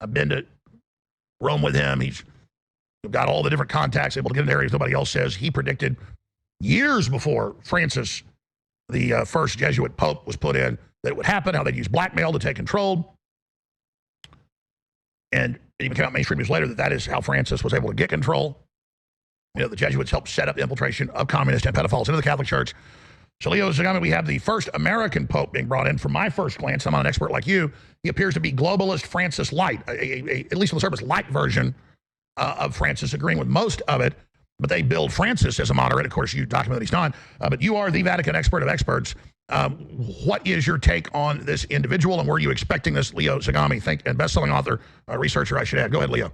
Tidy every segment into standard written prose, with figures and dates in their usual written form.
I've been to Rome with him. He's got all the different contacts, able to get into areas nobody else says. He predicted years before Francis, the first Jesuit pope, was put in, that it would happen, how they'd use blackmail to take control. And it even came out mainstream news later that is how Francis was able to get control. The Jesuits helped set up the infiltration of communists and pedophiles into the Catholic Church. So, Leo Zagami, we have the first American pope being brought in. From my first glance, I'm not an expert like you. He appears to be globalist Francis Light, at least on the surface, light version of Francis, agreeing with most of it. But they build Francis as a moderate. Of course, you document that he's not. But you are the Vatican expert of experts. What is your take on this individual, and were you expecting this? Leo Zagami, and best-selling author, researcher, I should add. Go ahead, Leo.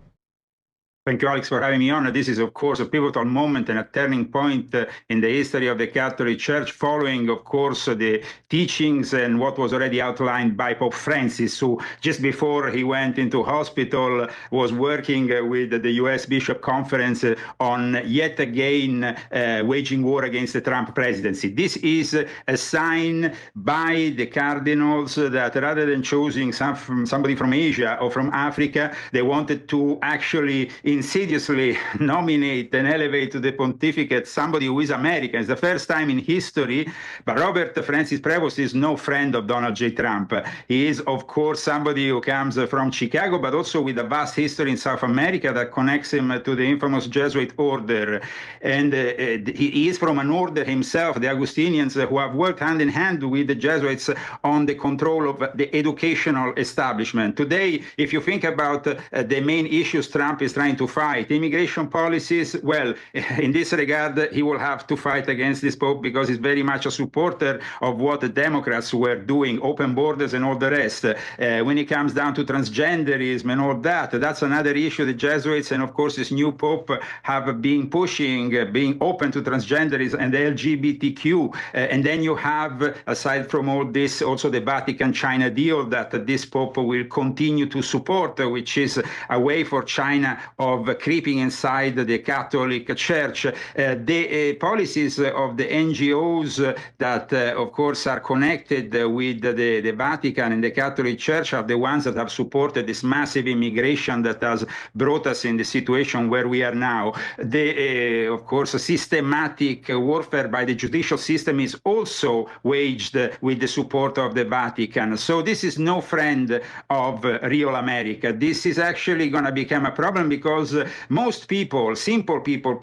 Thank you, Alex, for having me on. This is, of course, a pivotal moment and a turning point in the history of the Catholic Church, following, of course, the teachings and what was already outlined by Pope Francis, who just before he went into hospital was working with the U.S. Bishop Conference on yet again waging war against the Trump presidency. This is a sign by the cardinals that rather than choosing somebody from Asia or from Africa, they wanted to actually insidiously nominate and elevate to the pontificate somebody who is American. It's the first time in history, but Robert Francis Prevost is no friend of Donald J. Trump. He is, of course, somebody who comes from Chicago, but also with a vast history in South America that connects him to the infamous Jesuit order. And he is from an order himself, the Augustinians, who have worked hand in hand with the Jesuits on the control of the educational establishment. Today, if you think about the main issues Trump is trying to fight, immigration policies, well, in this regard, he will have to fight against this Pope because he's very much a supporter of what the Democrats were doing, open borders and all the rest. When it comes down to transgenderism and all that, that's another issue. The Jesuits and, of course, this new Pope have been pushing, being open to transgenderism and the LGBTQ. And then you have, aside from all this, also the Vatican-China deal that this Pope will continue to support, which is a way for China of creeping inside the Catholic Church. The policies of the NGOs that, of course, are connected with the Vatican and the Catholic Church are the ones that have supported this massive immigration that has brought us in the situation where we are now. Of course, systematic warfare by the judicial system is also waged with the support of the Vatican. So this is no friend of real America. This is actually going to become a problem because most people, simple people,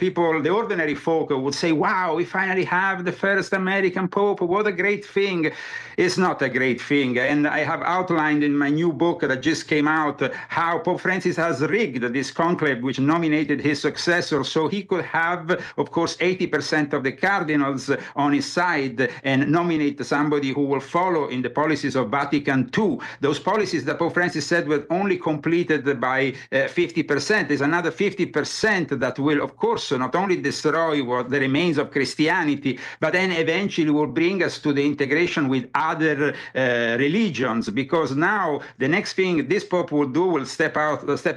the ordinary folk would say, wow, we finally have the first American Pope. What a great thing. It's not a great thing. And I have outlined in my new book that just came out how Pope Francis has rigged this conclave which nominated his successor so he could have, of course, 80% of the cardinals on his side and nominate somebody who will follow in the policies of Vatican II. Those policies that Pope Francis said were only completed by 50%. There's another 50% that will, of course, not only destroy what the remains of Christianity, but then eventually will bring us to the integration with other religions, because now the next thing this Pope will do will step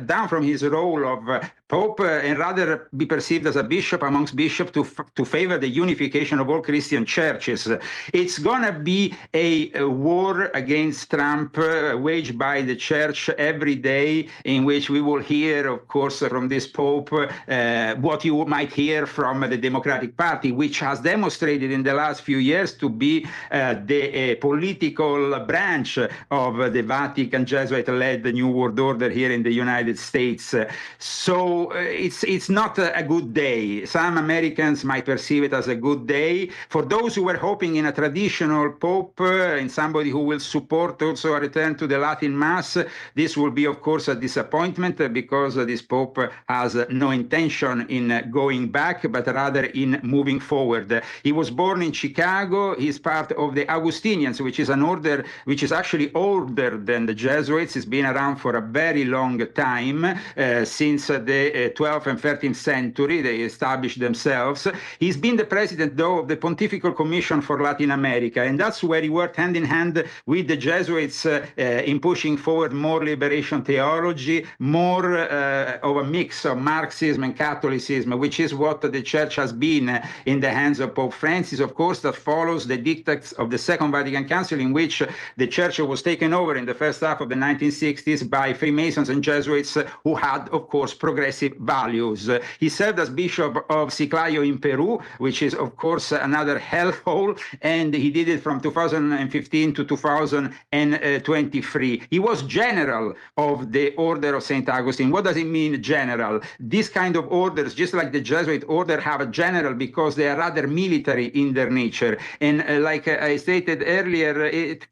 down from his role of Pope and rather be perceived as a bishop amongst bishops to favor the unification of all Christian churches. It's going to be a war against Trump waged by the church every day, in which we will hear, of course, from this Pope what you might hear from the Democratic Party, which has demonstrated in the last few years to be the political branch of the Vatican Jesuit-led New World Order here in the United States. So it's not a good day. Some Americans might perceive it as a good day. For those who were hoping in a traditional Pope, in somebody who will support also a return to the Latin Mass, this will be, of course, a disappointment because this Pope has no intention in going back, but rather in moving forward. He was born in Chicago. He's part of the Augustinians, which is an order which is actually older than the Jesuits. It's been around for a very long time, since the 12th and 13th century. They established themselves. He's been the president, though, of the Pontifical Commission for Latin America, and that's where he worked hand in hand with the Jesuits in pushing forward more liberation theology, more of a mix of Marxism and Catholicism, which is what the church has been in the hands of Pope Francis, of course, that follows the dictates of the Second Vatican Council, in which the church was taken over in the first half of the 1960s by Freemasons and Jesuits who had, of course, progressive values. He served as Bishop of Chiclayo in Peru, which is, of course, another hellhole, and he did it from 2015 to 2023. He was general of the Order of St. Augustine. What does it mean, general? These kind of orders, just like the Jesuit order, have a general because they are rather military in their nature. And like I stated earlier, it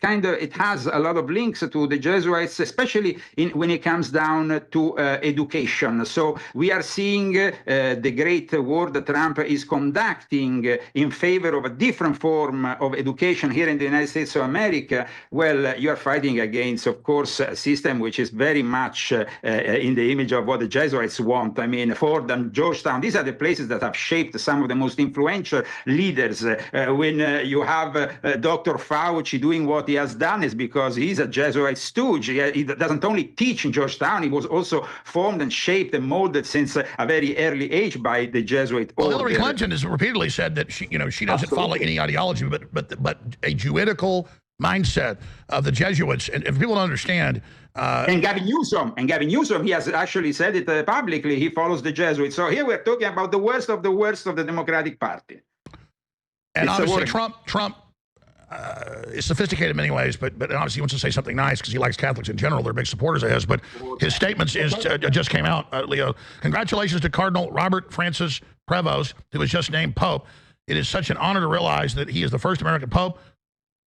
has a lot of links to the Jesuits, especially when it comes down to education. So we are seeing the great war that Trump is conducting in favor of a different form of education here in the United States of America. Well, you are fighting against, of course, a system which is very much in the image of what the Jesuits want. I mean, Fordham, Georgetown, these are the places that have shaped some of the most influential leaders. When you have Dr. Fauci doing what he has done, is because he's a Jesuit stooge. He doesn't only teach in Georgetown, he was also formed and shaped and molded since a very early age by the Jesuit order. Hillary Clinton has repeatedly said that she doesn't follow any ideology, but a Jewidical mindset of the Jesuits. And if people don't understand, and Gavin Newsom, he has actually said it publicly. He follows the Jesuits. So here we're talking about the worst of the Democratic Party. And obviously, Trump is sophisticated in many ways, but obviously he wants to say something nice because he likes Catholics in general. They're big supporters of his. But his statements just came out, Leo. Congratulations to Cardinal Robert Francis Prevost, who was just named Pope. It is such an honor to realize that he is the first American Pope.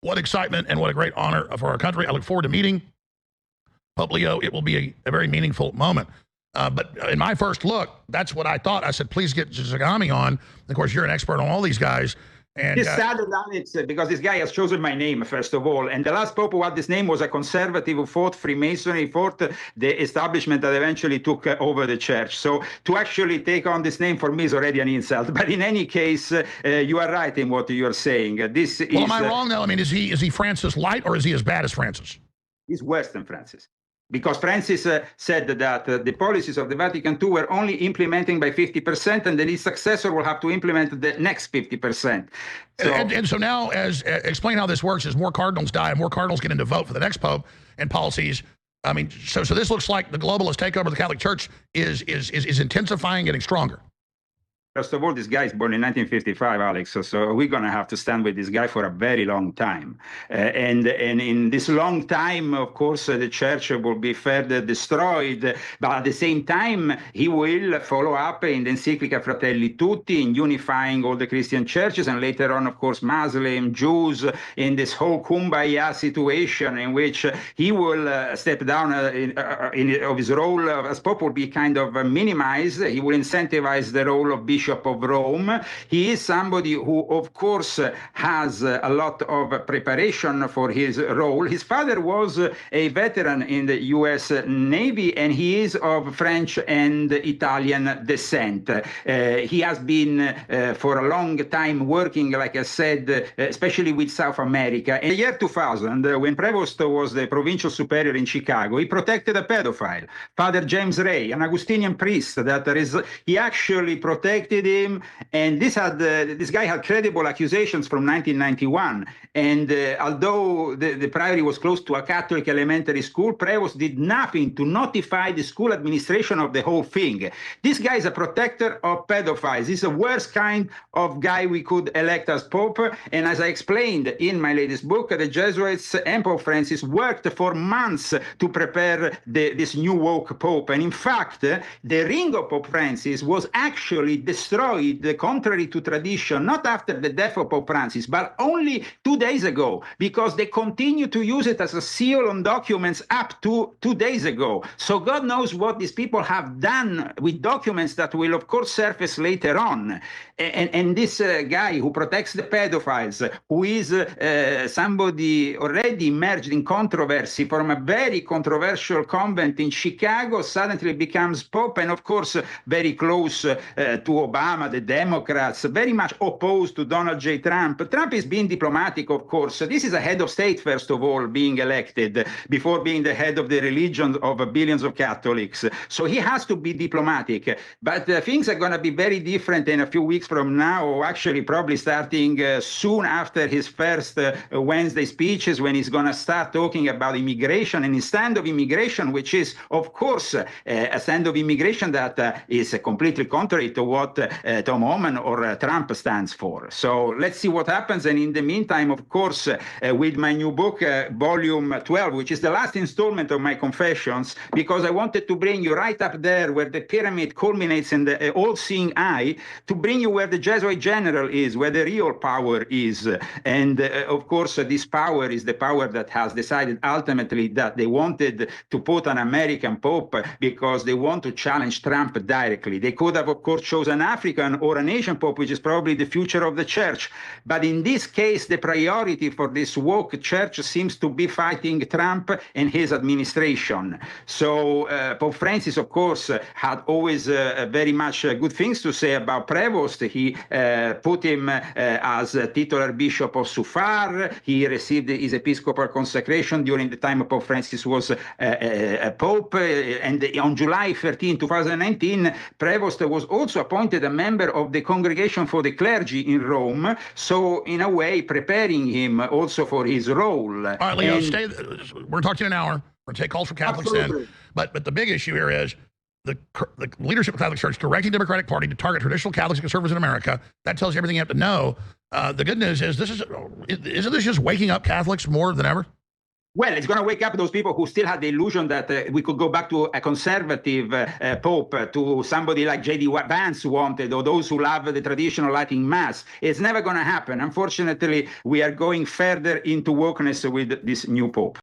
What excitement and what a great honor for our country. I look forward to meeting Pope Leo. It will be a very meaningful moment. But in my first look, that's what I thought. I said, please get Zagami on. Of course, you're an expert on all these guys. And it's sad that it's because this guy has chosen my name, first of all. And the last Pope who had this name was a conservative who fought Freemasonry, fought the establishment that eventually took over the church. So to actually take on this name for me is already an insult. But in any case, you are right in what you are saying. Well, am I wrong, though? I mean, is he Francis light, or is he as bad as Francis? He's worse than Francis. Because Francis said that the policies of the Vatican II were only implementing by 50%, and then his successor will have to implement the next 50%. So, and so now, explain how this works: as more cardinals die, and more cardinals get in to vote for the next pope and policies. I mean, so this looks like the globalist takeover of the Catholic Church is intensifying, getting stronger. First of all, this guy is born in 1955, Alex, so we're going to have to stand with this guy for a very long time. And in this long time, of course, the church will be further destroyed. But at the same time, he will follow up in the Encyclica Fratelli Tutti, in unifying all the Christian churches, and later on, of course, Muslim, Jews, in this whole kumbaya situation in which he will step down of his role as Pope, will be kind of minimized. He will incentivize the role of Bishop of Rome. He is somebody who, of course, has a lot of preparation for his role. His father was a veteran in the U.S. Navy, and he is of French and Italian descent. He has been for a long time working, like I said, especially with South America. In the year 2000, when Prevost was the provincial superior in Chicago, he protected a pedophile, Father James Ray, an Augustinian priest. He actually protected him, and this guy had credible accusations from 1991. And although the priory was close to a Catholic elementary school, Prevost did nothing to notify the school administration of the whole thing. This guy is a protector of pedophiles. He's the worst kind of guy we could elect as Pope. And as I explained in my latest book, the Jesuits and Pope Francis worked for months to prepare this new woke Pope. And in fact, the ring of Pope Francis was actually destroyed, contrary to tradition, not after the death of Pope Francis, but only 2 days ago, because they continue to use it as a seal on documents up to 2 days ago. So God knows what these people have done with documents that will, of course, surface later on. And this guy who protects the pedophiles, who is somebody already immersed in controversy from a very controversial convent in Chicago, suddenly becomes Pope, and of course very close to Obama, the Democrats, very much opposed to Donald J. Trump. Trump is being diplomatic, of course. This is a head of state, first of all, being elected before being the head of the religion of billions of Catholics. So he has to be diplomatic. But things are going to be very different in a few weeks from now, or actually probably starting soon after his first Wednesday speeches, when he's going to start talking about immigration and his stand of immigration, which is, of course, a stand of immigration that is completely contrary to what Tom Homan or Trump stands for. So let's see what happens. And in the meantime, of course, with my new book, volume 12, which is the last installment of my confessions, because I wanted to bring you right up there where the pyramid culminates in the all-seeing eye, to bring you where the Jesuit general is, where the real power is. And of course, this power is the power that has decided ultimately that they wanted to put an American pope because they want to challenge Trump directly. They could have, of course, chosen an African or an Asian pope, which is probably the future of the church. But in this case, the priority for this woke church seems to be fighting Trump and his administration. So Pope Francis, of course, had always very much good things to say about Prevost. He put him as titular bishop of Sufar. He received his episcopal consecration during the time Pope Francis was a pope. And on July 13, 2019, Prevost was also appointed a member of the Congregation for the Clergy in Rome. So in a way, preparing him also for his role. All right, Leo, stay. We're talking in an hour. We're going to take calls for Catholics then. But the big issue here is the leadership of the Catholic Church directing the Democratic Party to target traditional Catholics and conservatives in America. That tells you everything you have to know. The good news is isn't this just waking up Catholics more than ever? Well, it's going to wake up those people who still had the illusion that we could go back to a conservative pope, to somebody like J.D. Vance wanted, or those who love the traditional Latin Mass. It's never going to happen. Unfortunately, we are going further into wokeness with this new pope.